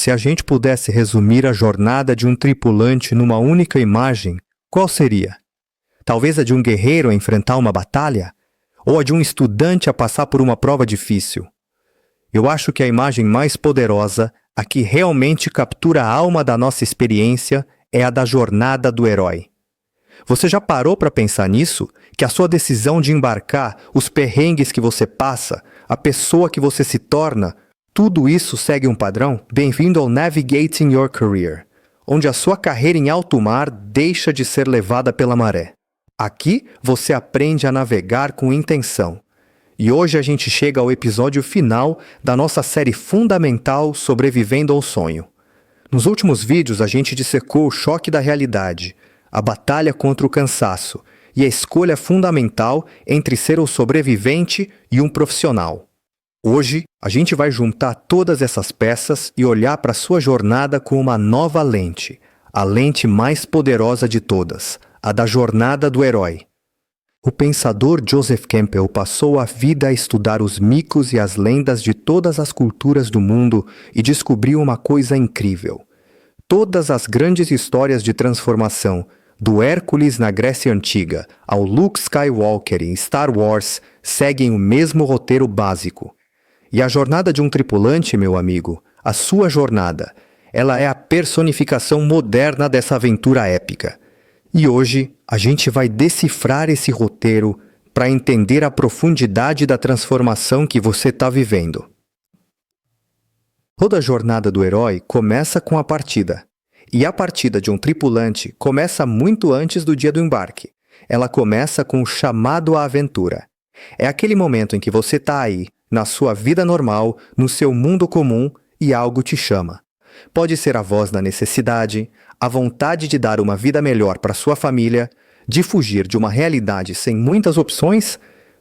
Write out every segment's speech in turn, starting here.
Se a gente pudesse resumir a jornada de um tripulante numa única imagem, qual seria? Talvez a de um guerreiro a enfrentar uma batalha? Ou a de um estudante a passar por uma prova difícil? Eu acho que a imagem mais poderosa, a que realmente captura a alma da nossa experiência, é a da jornada do herói. Você já parou para pensar nisso? Que a sua decisão de embarcar, os perrengues que você passa, a pessoa que você se torna, tudo isso segue um padrão? Bem-vindo ao Navigating Your Career, onde a sua carreira em alto mar deixa de ser levada pela maré. Aqui você aprende a navegar com intenção. E hoje a gente chega ao episódio final da nossa série fundamental Sobrevivendo ao Sonho. Nos últimos vídeos a gente dissecou o choque da realidade, a batalha contra o cansaço e a escolha fundamental entre ser um sobrevivente e um profissional. Hoje, a gente vai juntar todas essas peças e olhar para a sua jornada com uma nova lente, a lente mais poderosa de todas, a da jornada do herói. O pensador Joseph Campbell passou a vida a estudar os mitos e as lendas de todas as culturas do mundo e descobriu uma coisa incrível. Todas as grandes histórias de transformação, do Hércules na Grécia Antiga ao Luke Skywalker em Star Wars, seguem o mesmo roteiro básico. E a jornada de um tripulante, meu amigo, a sua jornada, ela é a personificação moderna dessa aventura épica. E hoje a gente vai decifrar esse roteiro para entender a profundidade da transformação que você está vivendo. Toda jornada do herói começa com a partida. E a partida de um tripulante começa muito antes do dia do embarque. Ela começa com o chamado à aventura. É aquele momento em que você está aí, na sua vida normal, no seu mundo comum, e algo te chama. Pode ser a voz da necessidade, a vontade de dar uma vida melhor para sua família, de fugir de uma realidade sem muitas opções.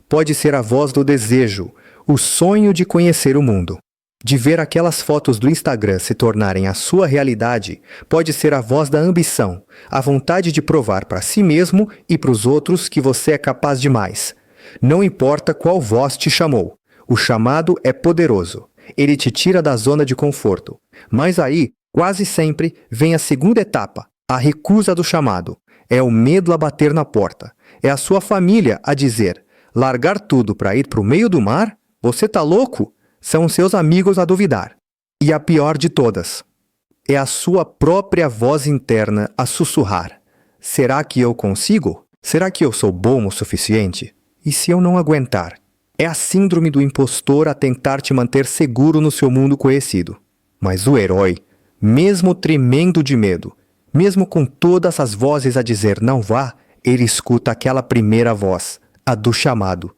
Pode ser a voz do desejo, o sonho de conhecer o mundo. De ver aquelas fotos do Instagram se tornarem a sua realidade. Pode ser a voz da ambição, a vontade de provar para si mesmo e para os outros que você é capaz de mais. Não importa qual voz te chamou. O chamado é poderoso. Ele te tira da zona de conforto. Mas aí, quase sempre, vem a segunda etapa, a recusa do chamado. É o medo a bater na porta. É a sua família a dizer, largar tudo para ir para o meio do mar? Você tá louco? São seus amigos a duvidar. E a pior de todas, é a sua própria voz interna a sussurrar. Será que eu consigo? Será que eu sou bom o suficiente? E se eu não aguentar? É a síndrome do impostor a tentar te manter seguro no seu mundo conhecido. Mas o herói, mesmo tremendo de medo, mesmo com todas as vozes a dizer não vá, ele escuta aquela primeira voz, a do chamado.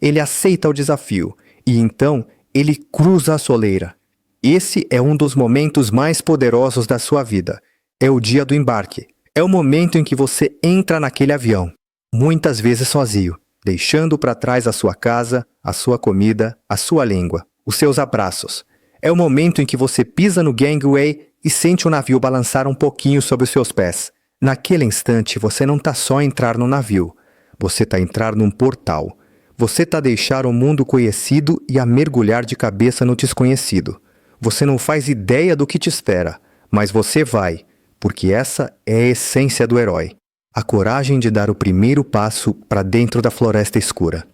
Ele aceita o desafio e então ele cruza a soleira. Esse é um dos momentos mais poderosos da sua vida. É o dia do embarque. É o momento em que você entra naquele avião, muitas vezes sozinho, deixando para trás a sua casa, a sua comida, a sua língua, os seus abraços. É o momento em que você pisa no gangway e sente o navio balançar um pouquinho sob os seus pés. Naquele instante, você não está só a entrar no navio. Você está a entrar num portal. Você está a deixar o mundo conhecido e a mergulhar de cabeça no desconhecido. Você não faz ideia do que te espera, mas você vai, porque essa é a essência do herói. A coragem de dar o primeiro passo para dentro da floresta escura.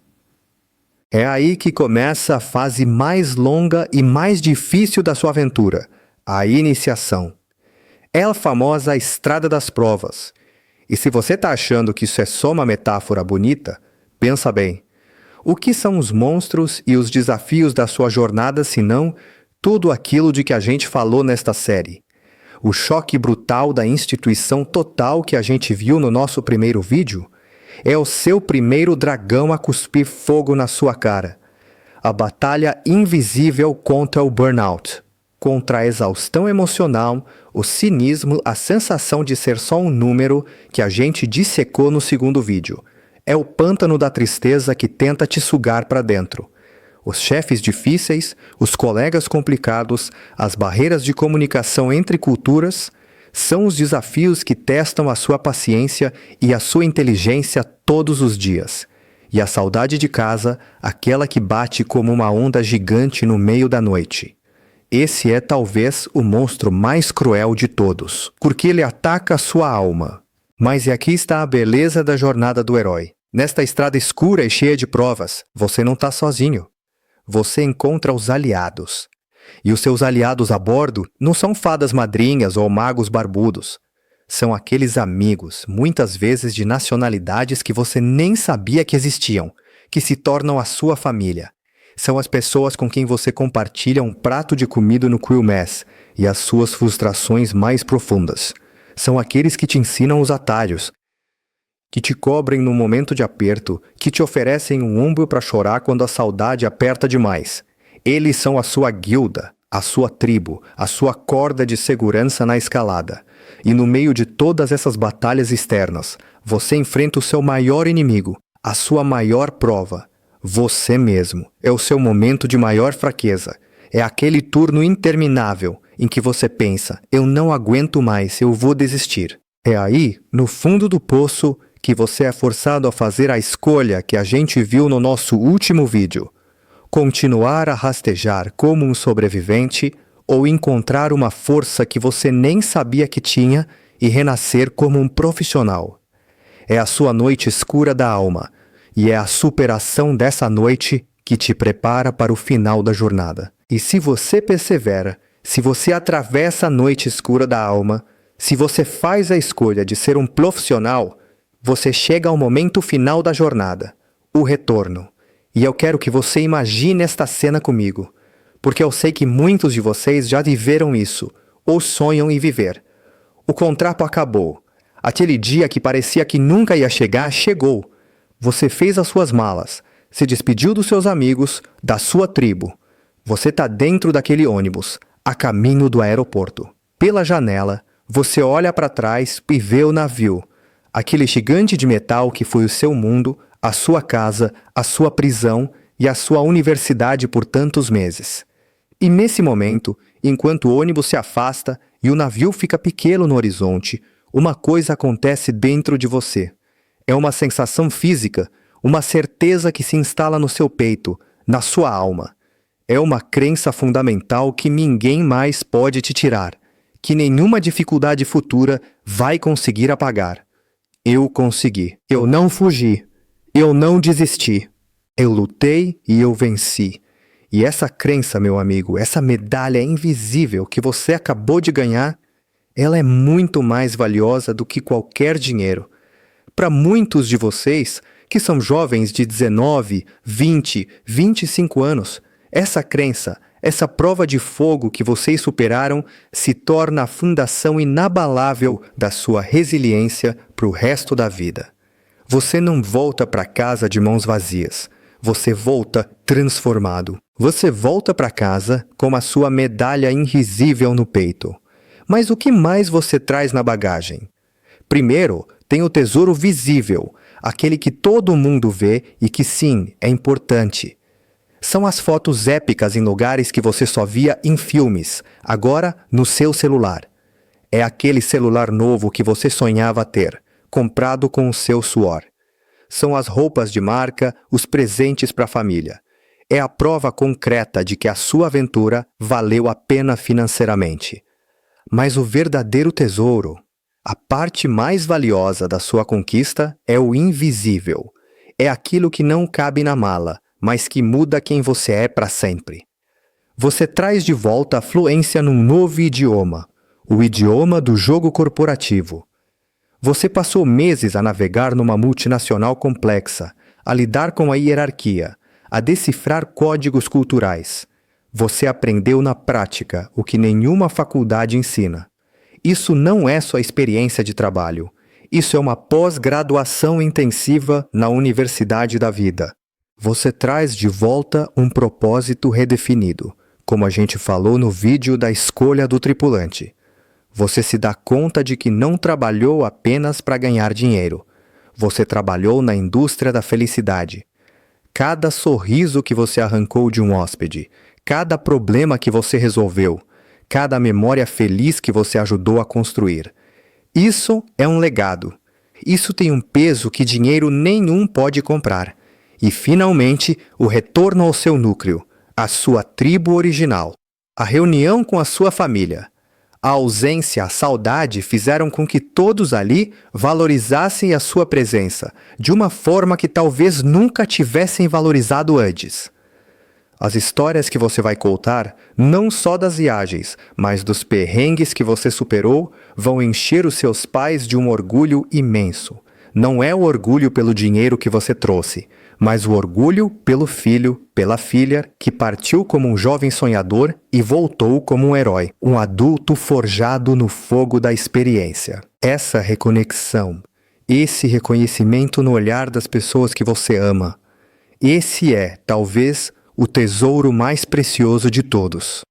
É aí que começa a fase mais longa e mais difícil da sua aventura, a iniciação. É a famosa estrada das provas. E se você está achando que isso é só uma metáfora bonita, pensa bem. O que são os monstros e os desafios da sua jornada senão tudo aquilo de que a gente falou nesta série? O choque brutal da instituição total que a gente viu no nosso primeiro vídeo é o seu primeiro dragão a cuspir fogo na sua cara. A batalha invisível contra o burnout, contra a exaustão emocional, o cinismo, a sensação de ser só um número que a gente dissecou no segundo vídeo. É o pântano da tristeza que tenta te sugar para dentro. Os chefes difíceis, os colegas complicados, as barreiras de comunicação entre culturas, são os desafios que testam a sua paciência e a sua inteligência todos os dias. E a saudade de casa, aquela que bate como uma onda gigante no meio da noite. Esse é talvez o monstro mais cruel de todos, porque ele ataca a sua alma. Mas e aqui está a beleza da jornada do herói. Nesta estrada escura e cheia de provas, você não está sozinho. Você encontra os aliados. E os seus aliados a bordo não são fadas madrinhas ou magos barbudos. São aqueles amigos, muitas vezes de nacionalidades que você nem sabia que existiam, que se tornam a sua família. São as pessoas com quem você compartilha um prato de comida no Quilmes e as suas frustrações mais profundas. São aqueles que te ensinam os atalhos, que te cobrem no momento de aperto, que te oferecem um ombro para chorar quando a saudade aperta demais. Eles são a sua guilda, a sua tribo, a sua corda de segurança na escalada. E no meio de todas essas batalhas externas, você enfrenta o seu maior inimigo, a sua maior prova. Você mesmo é o seu momento de maior fraqueza. É aquele turno interminável em que você pensa, eu não aguento mais, eu vou desistir. É aí, no fundo do poço, que você é forçado a fazer a escolha que a gente viu no nosso último vídeo. Continuar a rastejar como um sobrevivente ou encontrar uma força que você nem sabia que tinha e renascer como um profissional. É a sua noite escura da alma, e é a superação dessa noite que te prepara para o final da jornada. E se você persevera, se você atravessa a noite escura da alma, se você faz a escolha de ser um profissional, você chega ao momento final da jornada, o retorno. E eu quero que você imagine esta cena comigo, porque eu sei que muitos de vocês já viveram isso, ou sonham em viver. O contrato acabou. Aquele dia que parecia que nunca ia chegar, chegou. Você fez as suas malas, se despediu dos seus amigos, da sua tribo. Você está dentro daquele ônibus, a caminho do aeroporto. Pela janela, você olha para trás e vê o navio. Aquele gigante de metal que foi o seu mundo, a sua casa, a sua prisão e a sua universidade por tantos meses. E nesse momento, enquanto o ônibus se afasta e o navio fica pequeno no horizonte, uma coisa acontece dentro de você. É uma sensação física, uma certeza que se instala no seu peito, na sua alma. É uma crença fundamental que ninguém mais pode te tirar, que nenhuma dificuldade futura vai conseguir apagar. Eu consegui. Eu não fugi. Eu não desisti. Eu lutei e eu venci. E essa crença, meu amigo, essa medalha invisível que você acabou de ganhar, ela é muito mais valiosa do que qualquer dinheiro. Para muitos de vocês, que são jovens de 19, 20, 25 anos, essa crença, essa prova de fogo que vocês superaram, se torna a fundação inabalável da sua resiliência para o resto da vida. Você não volta para casa de mãos vazias. Você volta transformado. Você volta para casa com a sua medalha invisível no peito. Mas o que mais você traz na bagagem? Primeiro, tem o tesouro visível, aquele que todo mundo vê e que sim, é importante. São as fotos épicas em lugares que você só via em filmes, agora no seu celular. É aquele celular novo que você sonhava ter, comprado com o seu suor. São as roupas de marca, os presentes para a família. É a prova concreta de que a sua aventura valeu a pena financeiramente. Mas o verdadeiro tesouro, a parte mais valiosa da sua conquista, é o invisível. É aquilo que não cabe na mala, mas que muda quem você é para sempre. Você traz de volta a fluência num novo idioma, o idioma do jogo corporativo. Você passou meses a navegar numa multinacional complexa, a lidar com a hierarquia, a decifrar códigos culturais. Você aprendeu na prática o que nenhuma faculdade ensina. Isso não é só experiência de trabalho. Isso é uma pós-graduação intensiva na universidade da vida. Você traz de volta um propósito redefinido, como a gente falou no vídeo da escolha do tripulante. Você se dá conta de que não trabalhou apenas para ganhar dinheiro. Você trabalhou na indústria da felicidade. Cada sorriso que você arrancou de um hóspede, cada problema que você resolveu, cada memória feliz que você ajudou a construir. Isso é um legado. Isso tem um peso que dinheiro nenhum pode comprar. E, finalmente, o retorno ao seu núcleo, à sua tribo original. a reunião com a sua família. A ausência, a saudade fizeram com que todos ali valorizassem a sua presença, de uma forma que talvez nunca tivessem valorizado antes. As histórias que você vai contar, não só das viagens, mas dos perrengues que você superou, vão encher os seus pais de um orgulho imenso. Não é o orgulho pelo dinheiro que você trouxe, mas o orgulho pelo filho, pela filha, que partiu como um jovem sonhador e voltou como um herói, um adulto forjado no fogo da experiência. Essa reconexão, esse reconhecimento no olhar das pessoas que você ama, esse é, talvez, o tesouro mais precioso de todos.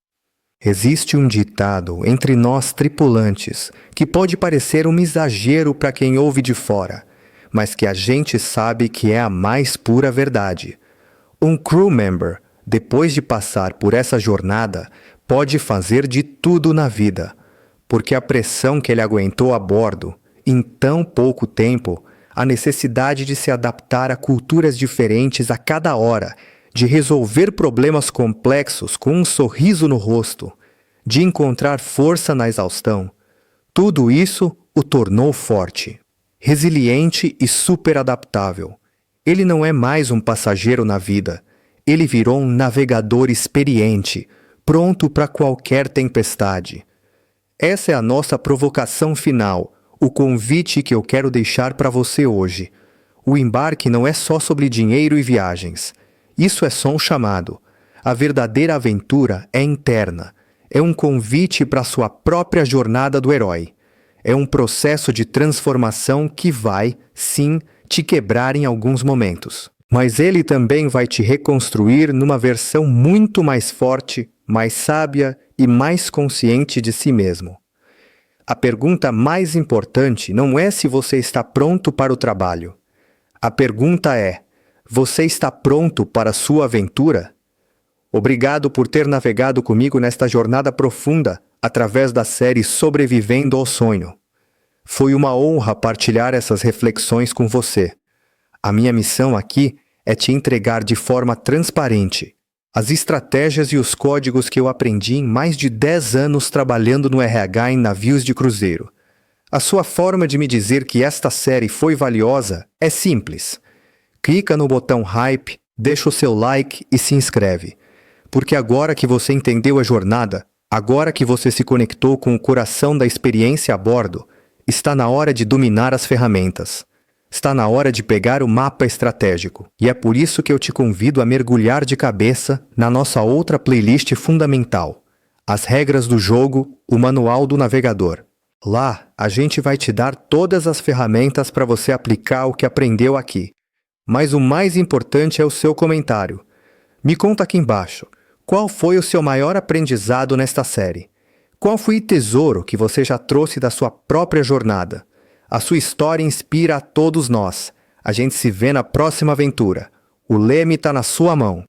Existe um ditado entre nós tripulantes que pode parecer um exagero para quem ouve de fora, mas que a gente sabe que é a mais pura verdade. Um crew member, depois de passar por essa jornada, pode fazer de tudo na vida, porque a pressão que ele aguentou a bordo, em tão pouco tempo, a necessidade de se adaptar a culturas diferentes a cada hora, de resolver problemas complexos com um sorriso no rosto, de encontrar força na exaustão, tudo isso o tornou forte, resiliente e super adaptável. Ele não é mais um passageiro na vida, ele virou um navegador experiente, pronto para qualquer tempestade. Essa é a nossa provocação final, o convite que eu quero deixar para você hoje. O embarque não é só sobre dinheiro e viagens. Isso é só um chamado. A verdadeira aventura é interna. É um convite para a sua própria jornada do herói. É um processo de transformação que vai, sim, te quebrar em alguns momentos. Mas ele também vai te reconstruir numa versão muito mais forte, mais sábia e mais consciente de si mesmo. A pergunta mais importante não é se você está pronto para o trabalho. A pergunta é: você está pronto para a sua aventura? Obrigado por ter navegado comigo nesta jornada profunda através da série Sobrevivendo ao Sonho. Foi uma honra partilhar essas reflexões com você. A minha missão aqui é te entregar de forma transparente as estratégias e os códigos que eu aprendi em mais de 10 anos trabalhando no RH em navios de cruzeiro. A sua forma de me dizer que esta série foi valiosa é simples. Clica no botão Hype, deixa o seu like e se inscreve. Porque agora que você entendeu a jornada, agora que você se conectou com o coração da experiência a bordo, está na hora de dominar as ferramentas. Está na hora de pegar o mapa estratégico. E é por isso que eu te convido a mergulhar de cabeça na nossa outra playlist fundamental: As Regras do Jogo, o Manual do Navegador. Lá, a gente vai te dar todas as ferramentas para você aplicar o que aprendeu aqui. Mas o mais importante é o seu comentário. Me conta aqui embaixo, qual foi o seu maior aprendizado nesta série? Qual foi o tesouro que você já trouxe da sua própria jornada? A sua história inspira a todos nós. A gente se vê na próxima aventura. O leme está na sua mão.